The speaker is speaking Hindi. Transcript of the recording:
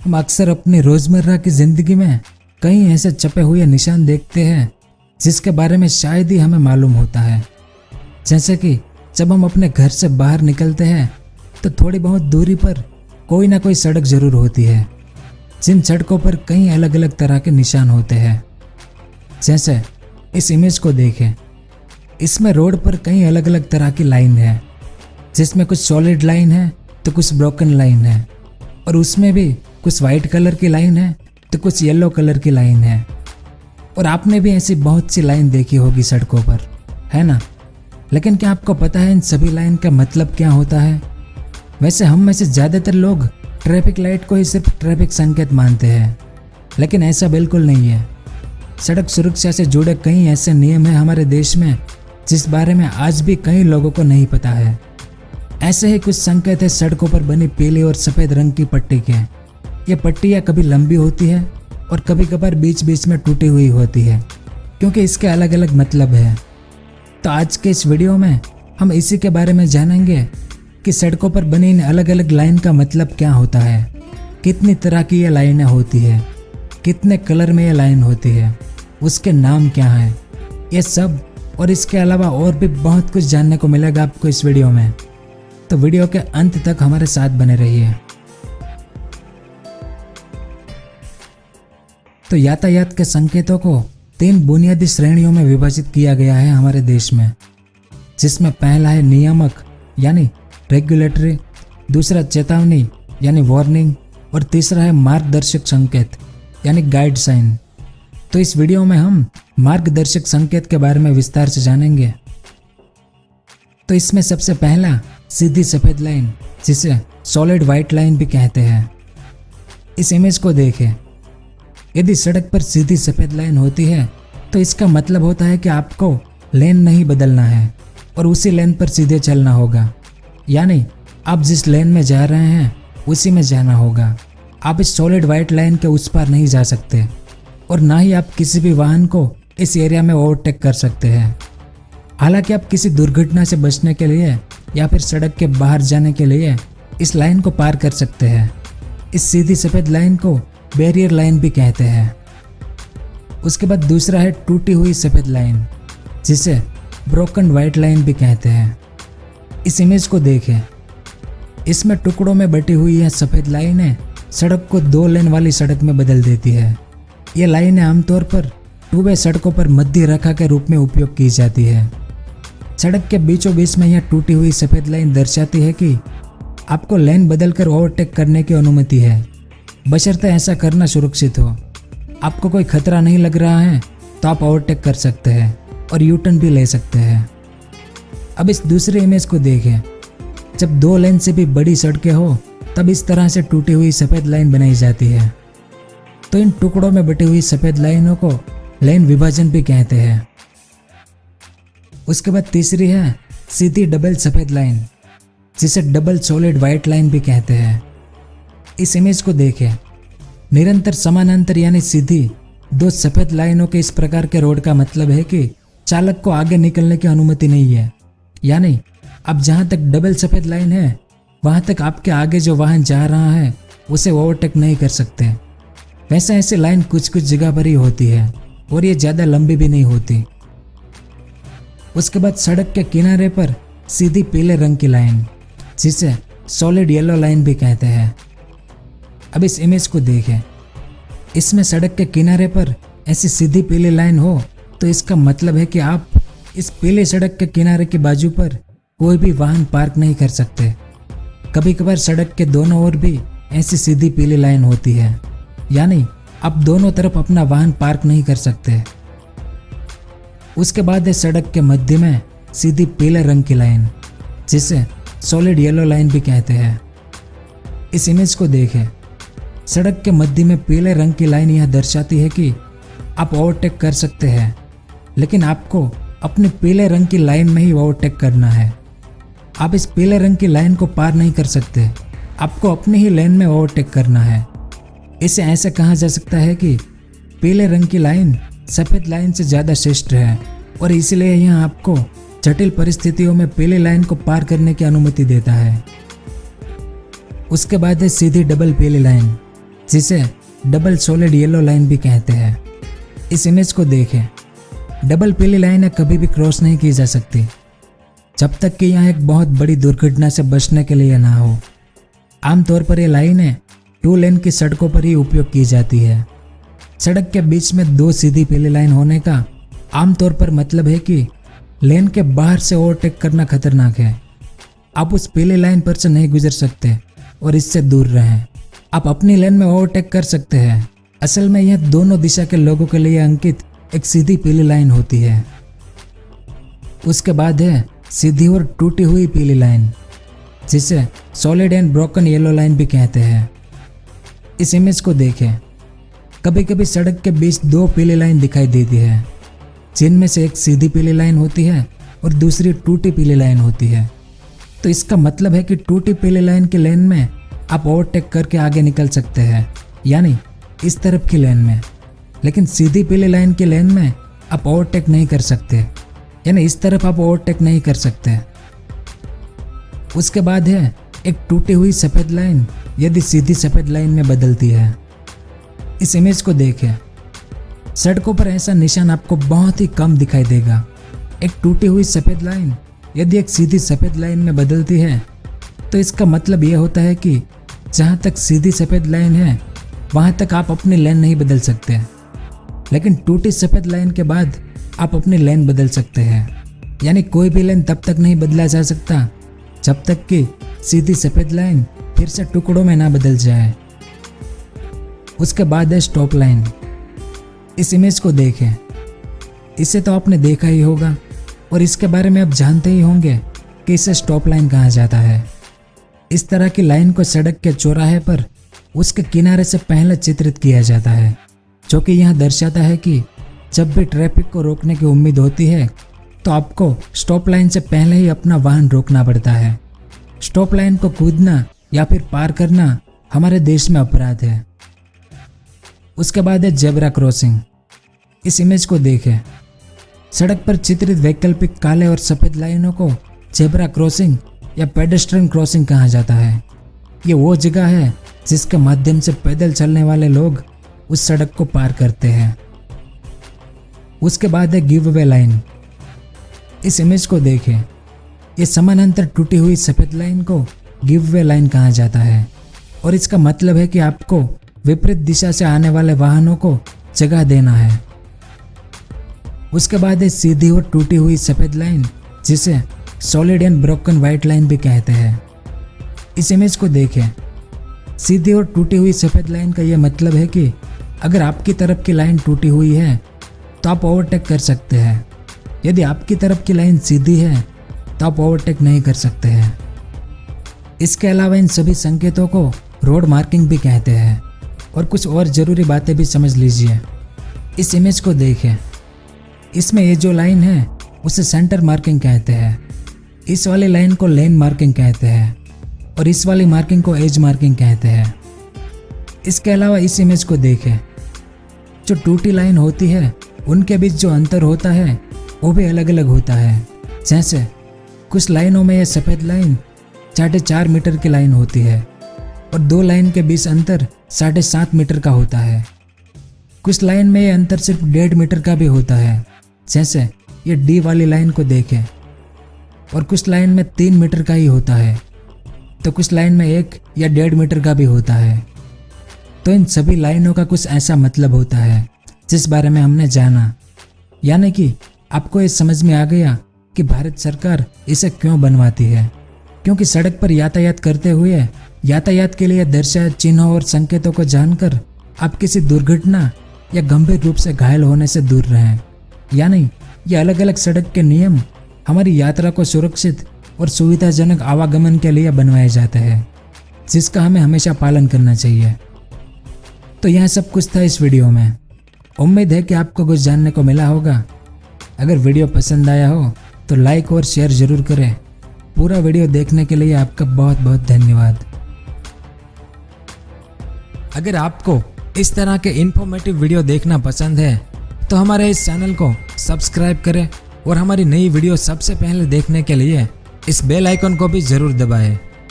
हम अक्सर अपनी रोजमर्रा की जिंदगी में कई ऐसे छपे हुए निशान देखते हैं जिसके बारे में शायद ही हमें मालूम होता है। जैसे कि जब हम अपने घर से बाहर निकलते हैं तो थोड़ी बहुत दूरी पर कोई ना कोई सड़क जरूर होती है, जिन सड़कों पर कई अलग अलग तरह के निशान होते हैं। जैसे इस इमेज को देखें, इसमें रोड पर कई अलग अलग तरह की लाइन है, जिसमें कुछ सॉलिड लाइन है तो कुछ ब्रोकन लाइन है, और उसमें भी कुछ वाइट कलर की लाइन है तो कुछ येलो कलर की लाइन है। और आपने भी ऐसी बहुत सी लाइन देखी होगी सड़कों पर, है ना? लेकिन क्या आपको पता है इन सभी लाइन का मतलब क्या होता है? वैसे हम में से ज़्यादातर लोग ट्रैफिक लाइट को ही सिर्फ ट्रैफिक संकेत मानते हैं, लेकिन ऐसा बिल्कुल नहीं है। सड़क सुरक्षा से जुड़े कई ऐसे नियम हैं हमारे देश में जिस बारे में आज भी कई लोगों को नहीं पता है। ऐसे ही कुछ संकेत है सड़कों पर बनी पीली और सफ़ेद रंग की पट्टी के। ये पट्टियाँ कभी लंबी होती है और कभी कभार बीच बीच में टूटी हुई होती है, क्योंकि इसके अलग अलग मतलब है। तो आज के इस वीडियो में हम इसी के बारे में जानेंगे कि सड़कों पर बनी इन अलग अलग लाइन का मतलब क्या होता है, कितनी तरह की ये लाइनें होती है, कितने कलर में ये लाइन होती है, उसके नाम क्या हैं, ये सब और इसके अलावा और भी बहुत कुछ जानने को मिलेगा आपको इस वीडियो में। तो वीडियो के अंत तक हमारे साथ बने रहिए। तो यातायात के संकेतों को 3 बुनियादी श्रेणियों में विभाजित किया गया है हमारे देश में, जिसमें पहला है नियामक यानी रेगुलेटरी, दूसरा चेतावनी यानी वार्निंग, और तीसरा है मार्गदर्शक संकेत यानी गाइड साइन। तो इस वीडियो में हम मार्गदर्शक संकेत के बारे में विस्तार से जानेंगे। तो इसमें सबसे पहला सीधी सफ़ेद लाइन, जिसे सॉलिड वाइट लाइन भी कहते हैं। इस इमेज को देखें, यदि सड़क पर सीधी सफ़ेद लाइन होती है तो इसका मतलब होता है कि आपको लेन नहीं बदलना है और उसी लेन पर सीधे चलना होगा, यानी आप जिस लेन में जा रहे हैं उसी में जाना होगा। आप इस सॉलिड वाइट लाइन के उस पार नहीं जा सकते और ना ही आप किसी भी वाहन को इस एरिया में ओवरटेक कर सकते हैं। हालांकि आप किसी दुर्घटना से बचने के लिए या फिर सड़क के बाहर जाने के लिए इस लाइन को पार कर सकते हैं। इस सीधी सफ़ेद लाइन को बैरियर लाइन भी कहते हैं। उसके बाद दूसरा है टूटी हुई सफ़ेद लाइन, जिसे ब्रोकन वाइट लाइन भी कहते हैं। इस इमेज को देखें, इसमें टुकड़ों में बटी हुई यह सफ़ेद लाइनें सड़क को 2 लेन वाली सड़क में बदल देती है। ये लाइनें आमतौर पर 2 वे सड़कों पर मध्य रेखा के रूप में उपयोग की जाती है। सड़क के बीचों बीच में यह टूटी हुई सफ़ेद लाइन दर्शाती है कि आपको लेन बदलकर ओवरटेक करने की अनुमति है, बशर्ते ऐसा करना सुरक्षित हो। आपको कोई खतरा नहीं लग रहा है तो आप ओवरटेक कर सकते हैं और यू टर्न भी ले सकते हैं। अब इस दूसरे इमेज को देखें, जब 2 लेन से भी बड़ी सड़कें हो तब इस तरह से टूटी हुई सफ़ेद लाइन बनाई जाती है। तो इन टुकड़ों में बटी हुई सफ़ेद लाइनों को लेन विभाजन भी कहते हैं। उसके बाद तीसरी है सीधी डबल सफ़ेद लाइन, जिसे डबल सॉलिड वाइट लाइन भी कहते हैं। इस इमेज को देखें, निरंतर समानांतर यानी सीधी 2 सफ़ेद लाइनों के इस प्रकार के रोड का मतलब है कि चालक को आगे निकलने की अनुमति नहीं है, यानी अब जहां तक डबल सफ़ेद लाइन है वहां तक आपके आगे जो वाहन जा रहा है उसे ओवरटेक नहीं कर सकते। वैसे ऐसी लाइन कुछ कुछ जगह पर ही होती है और ये ज़्यादा लंबी भी नहीं होती। उसके बाद सड़क के किनारे पर सीधी पीले रंग की लाइन, जिसे सॉलिड येलो लाइन भी कहते हैं। अब इस इमेज को देखें, इसमें सड़क के किनारे पर ऐसी सीधी पीली लाइन हो तो इसका मतलब है कि आप इस पीले सड़क के किनारे की बाजू पर कोई भी वाहन पार्क नहीं कर सकते। कभी कभार सड़क के दोनों ओर भी ऐसी सीधी पीली लाइन होती है, यानी आप दोनों तरफ अपना वाहन पार्क नहीं कर सकते। उसके बाद है सड़क के मध्य में सीधी पीले रंग की लाइन, जिसे सॉलिड येलो लाइन भी कहते हैं। इस इमेज को देखें, सड़क के मध्य में पीले रंग की लाइन यह दर्शाती है कि आप ओवरटेक कर सकते हैं, लेकिन आपको अपने पीले रंग की लाइन में ही ओवरटेक करना है। आप इस पीले रंग की लाइन को पार नहीं कर सकते, आपको अपने ही लेन में ओवरटेक करना है। इसे ऐसे कहा जा सकता है कि पीले रंग की लाइन सफ़ेद लाइन से ज़्यादा श्रेष्ठ है और इसलिए यह आपको जटिल परिस्थितियों में पीली लाइन को पार करने की अनुमति देता है। उसके बाद है सीधी डबल पीली लाइन, जिसे डबल सॉलिड येलो लाइन भी कहते हैं। इस इमेज को देखें, डबल पीली लाइनें कभी भी क्रॉस नहीं की जा सकती जब तक कि यहाँ एक बहुत बड़ी दुर्घटना से बचने के लिए ना हो। आमतौर पर ये लाइनें 2 लेन की सड़कों पर ही उपयोग की जाती है। सड़क के बीच में 2 सीधी पीली लाइन होने का आमतौर पर मतलब है कि लेन के बाहर से ओवरटेक करना खतरनाक है। आप उस पीली लाइन पर से नहीं गुजर सकते और इससे दूर रहें। आप अपनी लेन में ओवरटेक कर सकते हैं। असल में यह दोनों दिशा के लोगों के लिए अंकित एक सीधी पीली लाइन होती है। उसके बाद है सीधी और टूटी हुई पीली लाइन, जिसे solid and broken yellow line भी कहते हैं। इस इमेज को देखें, कभी कभी सड़क के बीच 2 पीली लाइन दिखाई देती है, जिनमें से एक सीधी पीली लाइन होती है और दूसरी टूटी पीली लाइन होती है। तो इसका मतलब है कि टूटी पीली लाइन की लेन में आप ओवरटेक करके आगे निकल सकते हैं, यानी इस तरफ की लेन में। लेकिन सीधी पीली लाइन की लेन में आप ओवरटेक नहीं कर सकते, यानी इस तरफ आप ओवरटेक नहीं कर सकते। उसके बाद है एक टूटी हुई सफ़ेद लाइन यदि सीधी सफ़ेद लाइन में बदलती है। इस इमेज को देखें, सड़कों पर ऐसा निशान आपको बहुत ही कम दिखाई देगा। एक टूटी हुई सफ़ेद लाइन यदि एक सीधी सफ़ेद लाइन में बदलती है तो इसका मतलब यह होता है कि जहाँ तक सीधी सफ़ेद लाइन है वहाँ तक आप अपनी लेन नहीं बदल सकते, लेकिन टूटी सफ़ेद लाइन के बाद आप अपनी लेन बदल सकते हैं। यानी कोई भी लेन तब तक नहीं बदला जा सकता जब तक कि सीधी सफ़ेद लाइन फिर से टुकड़ों में ना बदल जाए। उसके बाद है स्टॉप लाइन। इस इमेज को देखें, इसे तो आपने देखा ही होगा और इसके बारे में आप जानते ही होंगे कि इसे स्टॉप लाइन कहा जाता है। इस तरह की लाइन को सड़क के चौराहे पर उसके किनारे से पहले चित्रित किया जाता है, जो कि यह दर्शाता है कि जब भी ट्रैफिक को रोकने की उम्मीद होती है तो आपको स्टॉप लाइन से पहले ही अपना वाहन रोकना पड़ता है। स्टॉप लाइन को कूदना या फिर पार करना हमारे देश में अपराध है। उसके बाद है जेब्रा क्रॉसिंग। इस इमेज को देखें, सड़क पर चित्रित वैकल्पिक काले और सफ़ेद लाइनों को जेब्रा क्रॉसिंग या पेडेस्ट्रियन क्रॉसिंग कहा जाता है। ये वो जगह है जिसके माध्यम से पैदल चलने वाले लोग उस सड़क को पार करते हैं। उसके बाद है गिव वे लाइन। इस इमेज को देखें, ये समानांतर टूटी हुई सफ़ेद लाइन को गिव वे लाइन कहा जाता है और इसका मतलब है कि आपको विपरीत दिशा से आने वाले वाहनों को जगह देना है। उसके बाद है सीधी और टूटी हुई सफ़ेद लाइन, जिसे solid and broken white line भी कहते हैं। इस इमेज को देखें, सीधी और टूटी हुई सफ़ेद लाइन का यह मतलब है कि अगर आपकी तरफ की लाइन टूटी हुई है तो आप ओवरटेक कर सकते हैं। यदि आपकी तरफ की लाइन सीधी है तो आप ओवरटेक नहीं कर सकते हैं। इसके अलावा इन सभी संकेतों को रोड मार्किंग भी कहते हैं। और कुछ और ज़रूरी बातें भी समझ लीजिए। इस इमेज को देखें, इसमें ये जो लाइन है उसे सेंटर मार्किंग कहते हैं। इस वाली लाइन को लेन मार्किंग कहते हैं और इस वाली मार्किंग को एज मार्किंग कहते हैं। इसके अलावा इस इमेज को देखें, जो टूटी लाइन होती है उनके बीच जो अंतर होता है वो भी अलग अलग होता है। जैसे कुछ लाइनों में यह सफ़ेद लाइन 4.5 मीटर की लाइन होती है और 2 लाइन के बीच अंतर 7.5 मीटर का होता है। कुछ लाइन में ये अंतर सिर्फ 1.5 मीटर का भी होता है, जैसे ये डी वाली लाइन को देखें। और कुछ लाइन में 3 मीटर का ही होता है, तो कुछ लाइन में 1 या 1.5 मीटर का भी होता है। तो इन सभी लाइनों का कुछ ऐसा मतलब होता है जिस बारे में हमने जाना, यानी कि आपको ये समझ में आ गया कि भारत सरकार इसे क्यों बनवाती है। क्योंकि सड़क पर यातायात करते हुए यातायात के लिए दर्शाए चिन्हों और संकेतों को जानकर आप किसी दुर्घटना या गंभीर रूप से घायल होने से दूर रहें। यानी ये अलग अलग सड़क के नियम हमारी यात्रा को सुरक्षित और सुविधाजनक आवागमन के लिए बनवाए जाते हैं, जिसका हमें हमेशा पालन करना चाहिए। तो यह सब कुछ था इस वीडियो में। उम्मीद है कि आपको कुछ जानने को मिला होगा। अगर वीडियो पसंद आया हो तो लाइक और शेयर ज़रूर करें। पूरा वीडियो देखने के लिए आपका बहुत बहुत धन्यवाद। अगर आपको इस तरह के इन्फॉर्मेटिव वीडियो देखना पसंद है तो हमारे इस चैनल को सब्सक्राइब करें और हमारी नई वीडियो सबसे पहले देखने के लिए इस बेल आइकन को भी ज़रूर दबाएं।